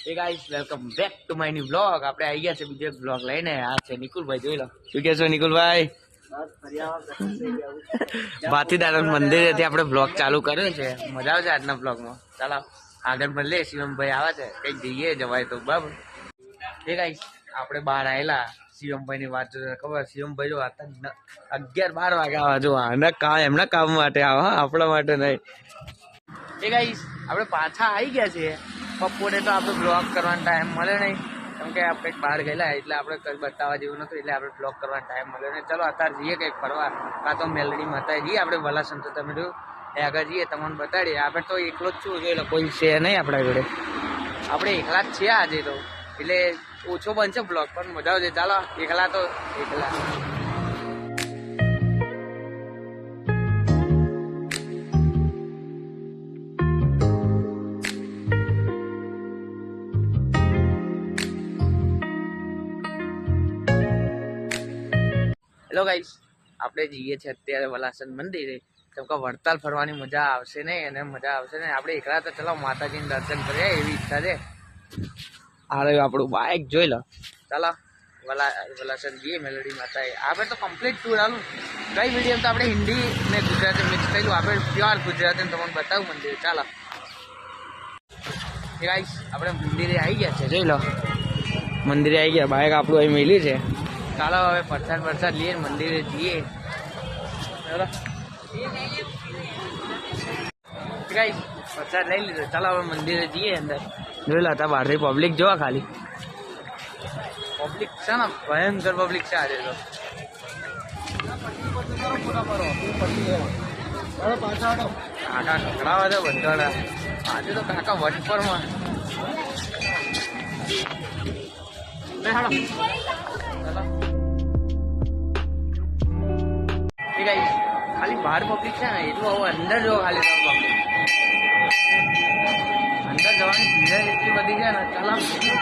Hey guys, welcome back to my new vlog. આપણે આવી ગયા છે બીજો vlog લઈને. આ છે નિકુલભાઈ, જોઈ લો. શું કહે છો નિકુલભાઈ? ભાતીદાર મંદિરેથી આપણે vlog ચાલુ કર્યો છે. મજા આવશે આજના vlogમાં. ચાલો આગળ મળીએ. શિવમભાઈ આવે છે, કઈક જઈએ જવાય તો બરાબર. હે ગાઈસ, આપણે બહાર આવેલા. શિવમભાઈની વાત ખબર, શિવમભાઈ જો 11-12 વાગે આવે. જો એમના કામ માટે આવે, આપણા માટે નહીં. હે ગાઈસ, આપણે પાછા આવી ગયા છીએ. બપોરે તો આપણે બ્લોગ કરવાનો ટાઈમ મળે નહીં, કેમ કે આપણે બહાર ગયેલા એટલે આપણે કંઈ બતાવવા જેવું નતું, એટલે આપણે બ્લોગ કરવાનો ટાઈમ મળ્યો નહીં. ચલો અત્યારે જઈએ કંઈક ફરવા, કાં તો મેલડી માતા જઈએ આપણે વલાસન. તો તમે જો આગળ જઈએ તમને બતાડીએ. આપણે તો એકલો જ છું, જોઈ લો, કોઈ છે નહીં આપણા જોડે. આપણે એકલા જ છીએ આજે તો, એટલે ઓછો બનશે બ્લોગ, પણ મજા આવશે. ચાલો એકલા તો એકલા. હેલો ગાઈસ, આપણે જઈએ છીએ અત્યારે વલાસન મંદિરે, કેમ કે વડતાલ ફરવાની મજા આવશે નહીં, અને મજા આવશે નહીં. આપણે એકલા તો ચલો માતાજીને દર્શન કરીએ એવી ઈચ્છા છે. આ રહ્યું આપણું બાઇક, જોઈ લો. ચાલો વલાસન જઈએ મેલડી માતા. આપણે તો કમ્પ્લીટ ટૂર આલું. કઈ મીડિયમ તો આપણે હિન્દી ને ગુજરાતી મિક્સ થયેલું. આપણે પ્યોર ગુજરાતી તમને બતાવું મંદિર. ચાલો ગાઈસ, આપણે મંદિરે આવી ગયા છે, જોઈ લો. મંદિરે આવી ગયા, બાઇક આપણું અહીં મેલ્યું છે. ચાલો હવે પ્રસાદ લઈએ, મંદિરે જઈએ. ચાલો ગાઈસ, પ્રસાદ લઈ લીધો. ચાલો હવે મંદિરે જઈએ. અંદર જોઈ લો, હતા બહારથી પબ્લિક જોવા. ખાલી પબ્લિક છે ને, ભયંકર પબ્લિક છે આજે તો. કાકા ખકડાવા છે બધા આજે તો. કાકા વટપરમાં ખાલી બહાર પબ્લિક છે ને એટલું. હવે અંદર જો ખાલી પબ્લિક અંદર જવાની ભીડ એટલી બધી છે ને. ચાલો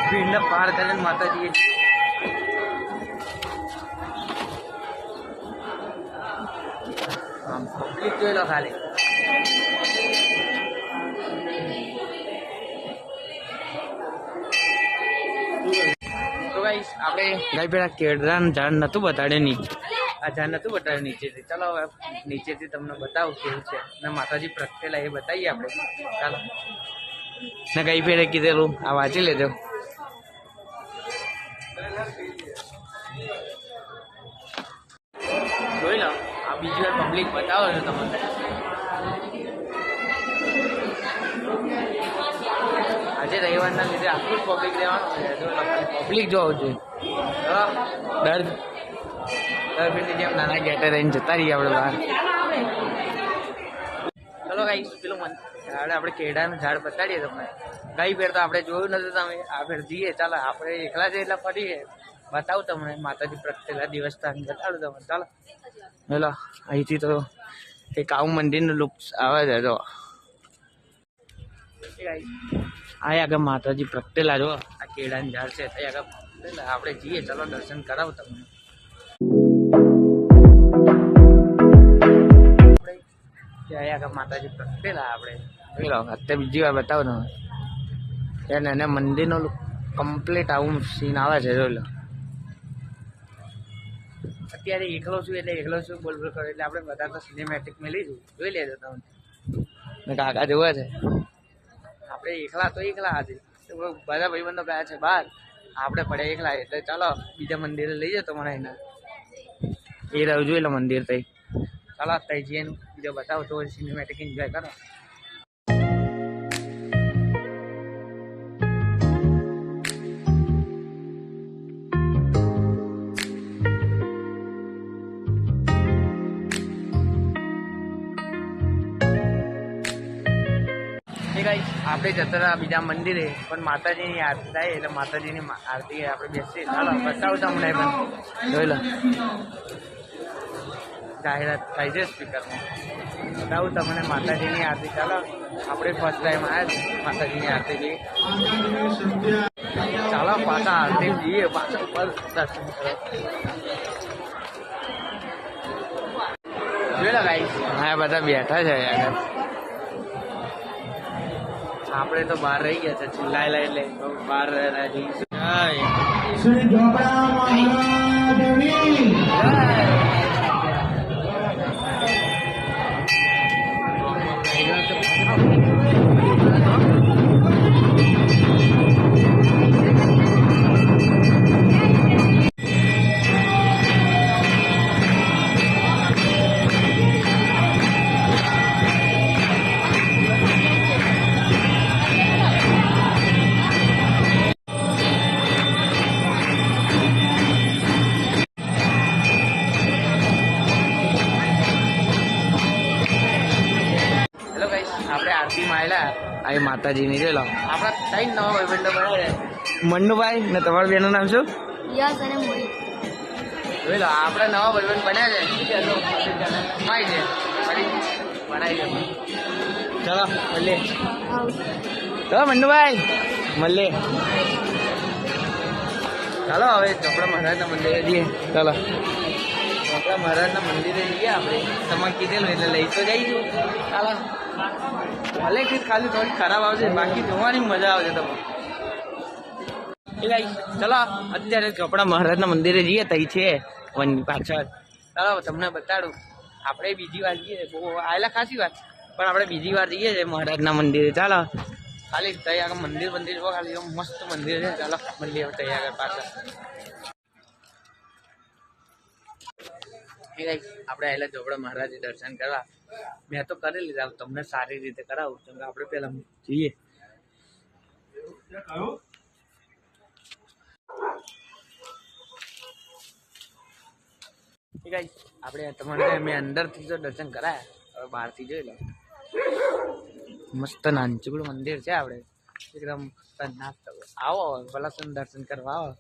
ભીડને પાર કરીને માતાજી આમ પબ્લિક જોઈ લો ખાલી. આપણે ગાય પેલા કેળાનું ઝાડ નતું બતાડ્યું નીચે. આ ઝાડ નતું બતાડ્યું નીચેથી. ચાલો હવે નીચેથી તમને બતાવું કેવું છે, અને માતાજી પ્રગટેલા એ બતાવીએ આપણે. ચાલો ને કઈ ફેરે કીધેલું આ વાંચી લેજો. જોઈ લો, આ બીજી વાર પબ્લિક બતાવો છો તમને. આજે રવિવારના લીધે આટલું જ પબ્લિક રહેવાનું છે. પબ્લિક જોવું જોઈએ. દર ફેરથી જેમ નાના ગેટે રહીને જતા રહીએ આપણે બહાર. ચલો ગાઈસ, પેલું ઝાડ આપણે કેળાનું ઝાડ બતાડીએ તમને. ગઈ ફેર તો આપણે જોયું નથી, તમે આ ફેર જઈએ. ચાલો આપણે એકલા છે એટલે ફરીએ. બતાવું તમને માતાજી પ્રગટેલા દિવસ બતાડું તમને. ચાલો બોલો, અહીંથી તો એક આવું મંદિરનું લુક આવે છે. જો આ આગળ માતાજી પ્રગટેલા, જો આ કેળાની ઝાડ છે ત્યાં આગળ આપણે જઈએ. ચલો દર્શન કરાવું તમને. ત્યાં આગળ માતાજી પ્રગટેલા આપણે જોઈ લો. અત્યારે બીજી વાર બતાવો તમે. એને મંદિરનો કમ્પ્લીટ આવું સીન આવે છે, જોઈ લો. અત્યારે એકલો છું એટલે એકલો છું બોલ બોલ કરો એટલે આપણે બધા તો સિનેમેટિક મેં લીધું. જોઈ લેજો તમે. કાકા જોવે છે. આપણે એકલા તો એકલા આજે બધા ભાઈબંધો ગયા છે બહાર, આપણે પડ્યા એકલા. એટલે ચાલો બીજા મંદિરે લઈ જતો મને એના. એ રહ્યું, જોઈ લો મંદિર તઈ. ચાલો તઈ જઈએ, બીજો બતાવો તો સિનેમેટિક એન્જોય કરો. આપણે જતા હતા બીજા મંદિરે, પણ માતાજીની આરતી થાય એટલે માતાજીની આરતી આપણે બેસીએ. ચાલો બતાવું તમને પણ. જોઈ લો, જાહેરાત થાય છે સ્પીકરમાં. બતાવું તમને માતાજીની આરતી. ચાલો આપણે ફર્સ્ટ ટાઈમ આવ્યા માતાજીની આરતી જોઈએ. ચાલો પાછા આરતી જઈએ, પાછા ઉપર દર્શન કરો. જોઈ લો ગાઈસ, હા બધા બેઠા છે યાર. આપણે તો બહાર રહી ગયા છે ચિલ્લાયેલા એટલે બહાર જઈશું. શ્રી ઢોકળા મહારાજની હેલો ગાઈસ, આપણે આરતીમાં આવેલા અહીં માતાજીની જોઈ લો. આપણા ત્રણ નવા ભાઈબંધો બનાવ્યા મન્નુભાઈ ને તમારા બેનું નામ શું? યસ અને મોહિત. જોઈ લો, આપણે નવા ભાઈબંધ બન્યા છે. માય છે ફરી બનાવી દે. ચલો મળીએ. ચલો મન્નુભાઈ મળીએ. ચાલો હવે ચોપડા મહારાજના મંદિરે જઈએ. ચાલો ચોપડા મહારાજના મંદિરે જઈએ. આપણે તમારે કીધેલું એટલે લઈ તો જઈશું. ચાલો ભલે કે ખાલી થોડી ખરાબ આવશે, બાકી જોવાની મજા આવશે તમને. ચલો અત્યારે ચોપડા મહારાજના મંદિરે જઈએ. તઈ છે વનની પાછળ. ચાલો તમને બતાડું. આપણે બીજી વાર જઈએ. બહુ આવેલા ખાસી વાત, પણ આપણે બીજી વાર જઈએ છીએ મહારાજના મંદિરે. ચાલો ખાલી તઈ આગળ મંદિર જો ખાલી મસ્ત મંદિર છે. ચાલો મંદિર તઈ આગળ પાછળ. આપણે આવેલા ચોપડા મહારાજ દર્શન કરવા. મેં તો કરી લીધા, તમને સારી રીતે કરાવું. તો આપણે પેલા જઈએ. આપણે તમારે મેં અંદરથી જો દર્શન કરાયા, હવે બહારથી જોઈ લો. મસ્ત નાનચુકડું મંદિર છે. આપણે એકદમ ખતરનાક. આવો ભલા દર્શન કરવા આવો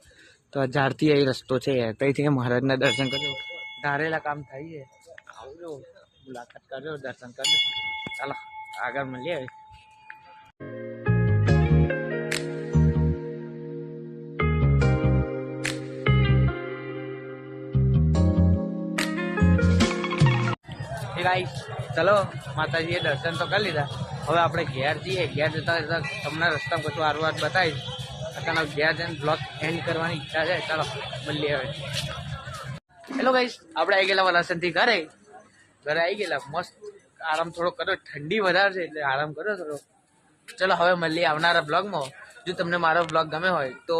તો ઝાડથી અહીં રસ્તો છે. ત્યાંથી મહારાજના દર્શન કરજો. ધારેલા કામ થાય છે. આવજો, મુલાકાત કરજો, દર્શન કરજો. ચાલો આગળ મળીએ. ગાઈસ ચલો માતાજીએ દર્શન તો કરી લીધા. હવે આપણે ઘેર જઈએ. ઘેર જતા તમને રસ્તામાં કશું સારું વાત બતાવીશ. અત્યારના ઘેર જઈને બ્લોગ એન્ડ કરવાની ઈચ્છા છે. ચાલો મળીએ હવે. હેલો ગાઈસ, આપણે આવી ગયેલા વલાસનથી ઘરે આવી ગયેલા. મસ્ત આરામ થોડો કર્યો. ઠંડી વધારે છે એટલે આરામ કર્યો થોડો. ચલો હવે મળીએ આવનારા બ્લોગમાં. જો તમને મારો બ્લોગ ગમે હોય તો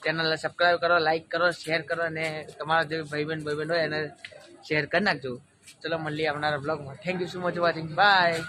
ચેનલને સબસ્ક્રાઈબ કરો, લાઈક કરો, શેર કરો અને તમારા જે ભાઈબંધ હોય એને શેર કરી નાખજો. ચલો મળીએ આવનારા બ્લોગમાં. Thank you so much watching. By.